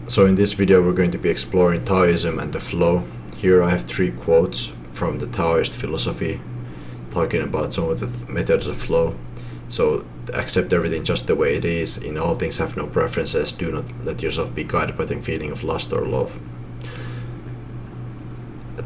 So in this video we're going to be exploring Taoism and the flow. Here I have 3 quotes from the Taoist philosophy talking about some of the methods of flow. So accept everything just the way it is. In all things have no preferences. Do not let yourself be guided by the feeling of lust or love.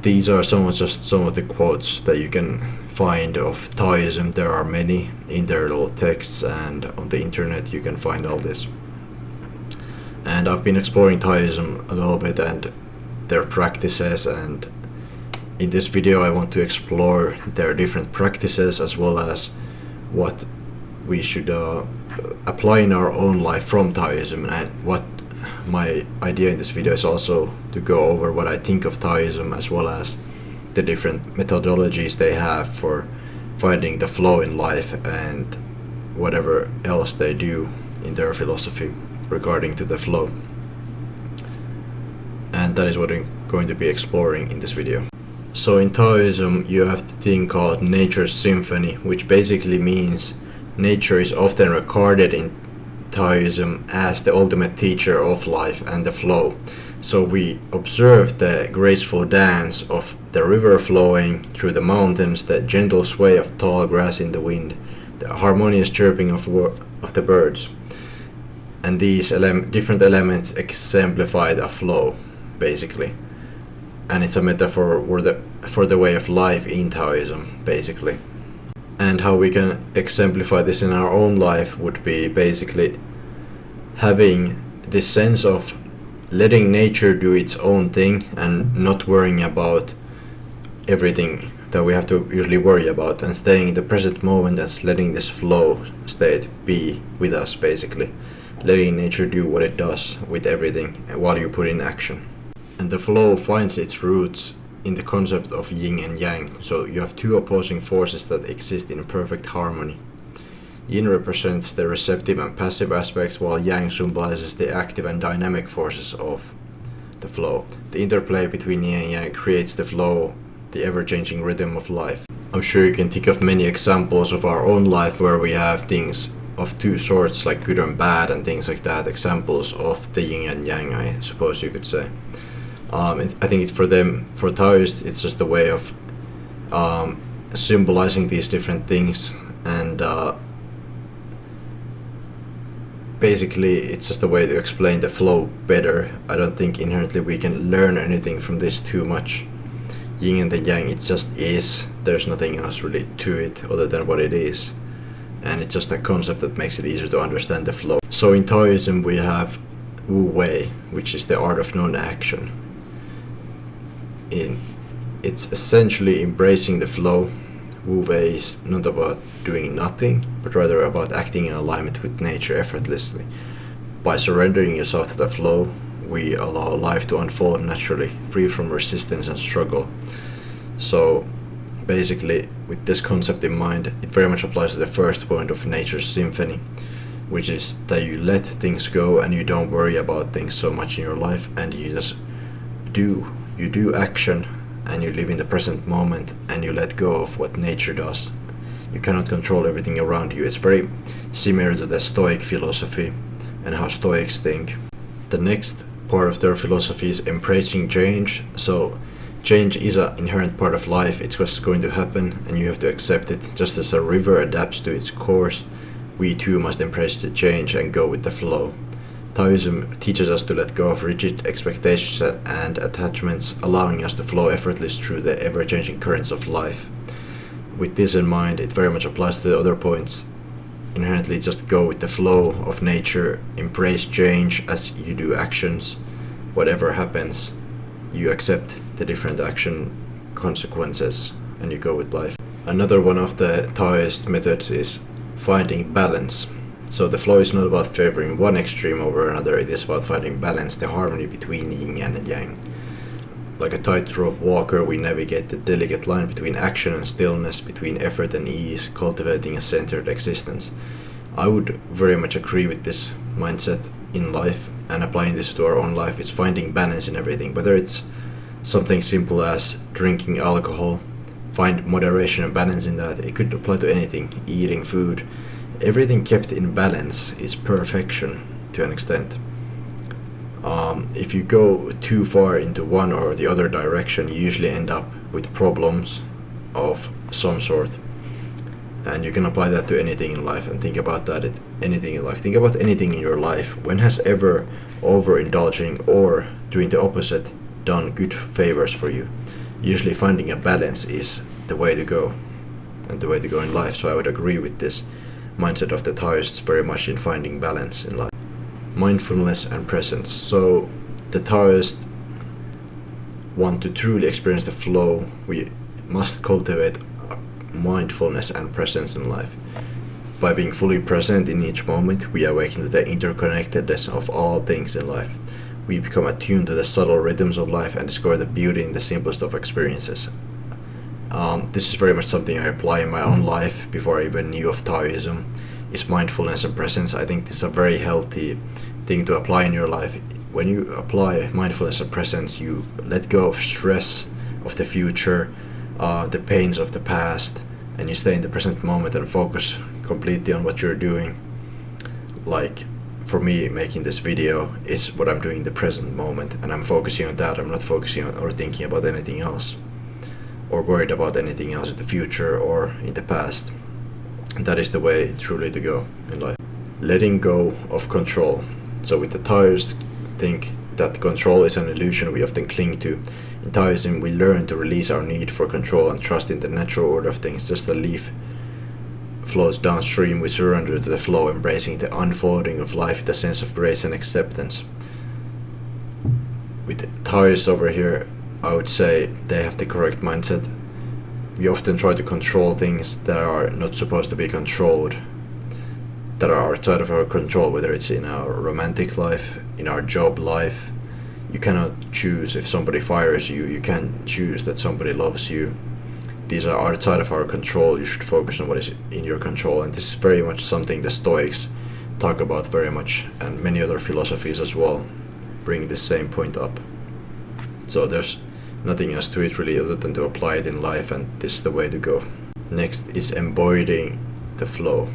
These are some of the quotes that you can find of Taoism. There are many in their little texts, and on the internet you can find all this. And I've been exploring Taoism a little bit and their practices, and in this video I want to explore their different practices as well as what we should apply in our own life from Taoism. And what my idea in this video is also to go over what I think of Taoism as well as the different methodologies they have for finding the flow in life and whatever else they do in their philosophy regarding to the flow. And that is what I'm going to be exploring in this video. So in Taoism you have the thing called nature's symphony, which basically means nature is often regarded in Taoism as the ultimate teacher of life and the flow. So we observe the graceful dance of the river flowing through the mountains, the gentle sway of tall grass in the wind, the harmonious chirping of the birds. And these different elements exemplify the flow, basically. And it's a metaphor for the way of life in Taoism, basically. And how we can exemplify this in our own life would be basically having this sense of letting nature do its own thing and not worrying about everything that we have to usually worry about, and staying in the present moment and letting this flow state be with us, basically. Letting nature do what it does with everything while you put in action. And the flow finds its roots in the concept of yin and yang. So you have 2 opposing forces that exist in perfect harmony. Yin represents the receptive and passive aspects, while yang symbolizes the active and dynamic forces of the flow. The interplay between yin and yang creates the flow, the ever-changing rhythm of life. I'm sure you can think of many examples of our own life where we have things of 2 sorts, like good and bad and things like that. Examples of the yin and yang, I suppose you could say. I think it's for Taoists, it's just a way of symbolizing these different things, and basically it's just a way to explain the flow better. I don't think inherently we can learn anything from this too much. Yin and the yang, it just is. There's nothing else really to it other than what it is, and it's just a concept that makes it easier to understand the flow. So in Taoism we have Wu Wei, which is the art of non-action. It's essentially embracing the flow. Wu Wei is not about doing nothing, but rather about acting in alignment with nature effortlessly. By surrendering yourself to the flow, we allow life to unfold naturally, free from resistance and struggle. So basically, with this concept in mind, it very much applies to the first point of nature's symphony, which is that you let things go and you don't worry about things so much in your life, and you just do action, and you live in the present moment, and you let go of what nature does. You cannot control everything around you. It's very similar to the Stoic philosophy and how Stoics think. The next part of their philosophy is embracing change. So change is an inherent part of life. It's just going to happen and you have to accept it. Just as a river adapts to its course, we too must embrace the change and go with the flow. Taoism teaches us to let go of rigid expectations and attachments, allowing us to flow effortlessly through the ever-changing currents of life. With this in mind, it very much applies to the other points. Inherently, just go with the flow of nature, embrace change as you do actions. Whatever happens, you accept the different action consequences and you go with life. Another one of the Taoist methods is finding balance. So the flow is not about favoring one extreme over another, it is about finding balance, the harmony between yin and yang. Like a tightrope walker, we navigate the delicate line between action and stillness, between effort and ease, cultivating a centered existence. I would very much agree with this mindset in life, and applying this to our own life is finding balance in everything. Whether it's something simple as drinking alcohol, find moderation and balance in that. It could apply to anything, eating food. Everything kept in balance is perfection to an extent. If you go too far into one or the other direction, you usually end up with problems of some sort. And you can apply that to anything in life, and think about that at anything in life. Think about anything in your life. When has ever overindulging or doing the opposite done good favors for you? Usually finding a balance is the way to go, and the way to go in life. So I would agree with this mindset of the Taoists very much in finding balance in life. Mindfulness and presence. So the Taoists want to truly experience the flow. We must cultivate mindfulness and presence in life. By being fully present in each moment, we awaken to the interconnectedness of all things in life. We become attuned to the subtle rhythms of life and discover the beauty in the simplest of experiences. This is very much something I apply in my own life before I even knew of Taoism, is mindfulness and presence. I think this is a very healthy thing to apply in your life. When you apply mindfulness and presence, you let go of stress of the future, the pains of the past, and you stay in the present moment and focus completely on what you're doing. Like for me, making this video is what I'm doing in the present moment, and I'm focusing on that. I'm not focusing on or thinking about anything else, or worried about anything else in the future or in the past. And that is the way truly to go in life. Letting go of control. So with the Taoists, think that control is an illusion we often cling to. In Taoism, we learn to release our need for control and trust in the natural order of things. Just a leaf flows downstream, we surrender to the flow, embracing the unfolding of life with a sense of grace and acceptance. With the Taoists over here, I would say they have the correct mindset. We often try to control things that are not supposed to be controlled, that are outside of our control, whether it's in our romantic life, in our job life. You cannot choose if somebody fires you. You can't choose that somebody loves you. These are outside of our control. You should focus on what is in your control. And this is very much something the Stoics talk about very much, and many other philosophies as well bring this same point up. So there's nothing else to it really other than to apply it in life, and this is the way to go. Next is embodying the flow.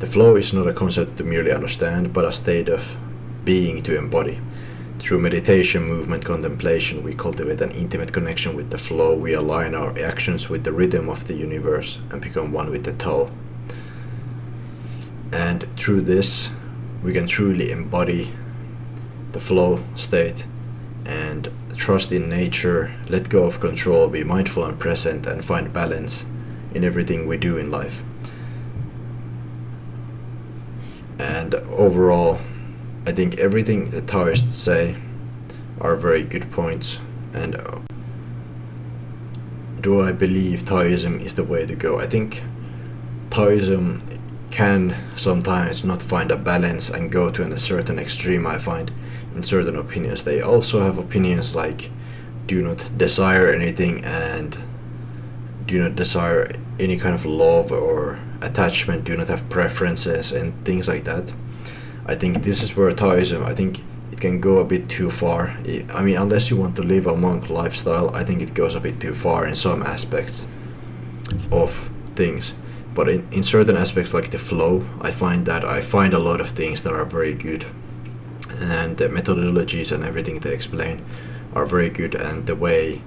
The flow is not a concept to merely understand, but a state of being to embody. Through meditation, movement, contemplation, we cultivate an intimate connection with the flow. We align our actions with the rhythm of the universe and become one with the Tao. And through this, we can truly embody the flow state and trust in nature, let go of control, be mindful and present, and find balance in everything we do in life. And overall, I think everything the Taoists say are very good points. And do I believe Taoism is the way to go? I think Taoism can sometimes not find a balance and go to a certain extreme. I find in certain opinions they also have opinions like do not desire anything and do not desire any kind of love or attachment, do not have preferences and things like that. I think this is where Taoism, I think it can go a bit too far. I mean, unless you want to live a monk lifestyle, I think it goes a bit too far in some aspects of things. But in certain aspects like the flow, I find a lot of things that are very good, and the methodologies and everything they explain are very good, and the way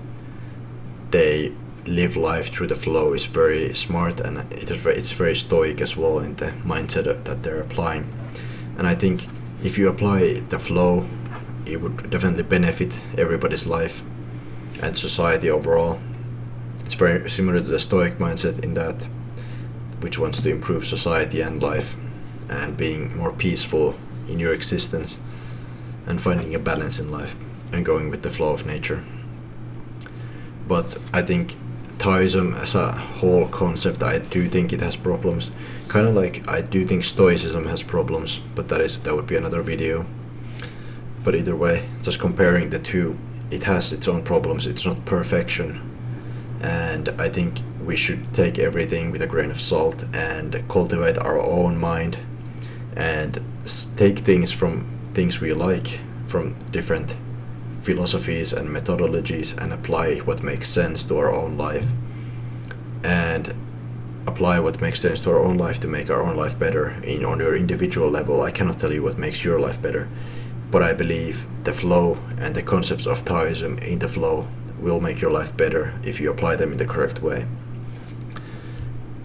they live life through the flow is very smart, and it's very stoic as well in the mindset that they're applying. And I think if you apply the flow, it would definitely benefit everybody's life and society overall. It's very similar to the Stoic mindset in that, which wants to improve society and life and being more peaceful in your existence and finding a balance in life and going with the flow of nature. But I think Taoism as a whole concept, I do think it has problems. Kind of like I do think Stoicism has problems, but that would be another video. But either way, just comparing the two, it has its own problems. It's not perfection, and I think we should take everything with a grain of salt and cultivate our own mind and take things from things we like from different philosophies and methodologies and apply what makes sense to our own life, and apply what makes sense to our own life to make our own life better on your individual level. I cannot tell you what makes your life better, but I believe the flow and the concepts of Taoism in the flow will make your life better if you apply them in the correct way.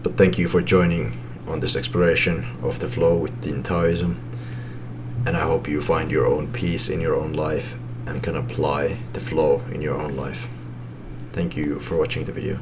But thank you for joining on this exploration of the flow within Taoism, and I hope you find your own peace in your own life and can apply the flow in your own life. Thank you for watching the video.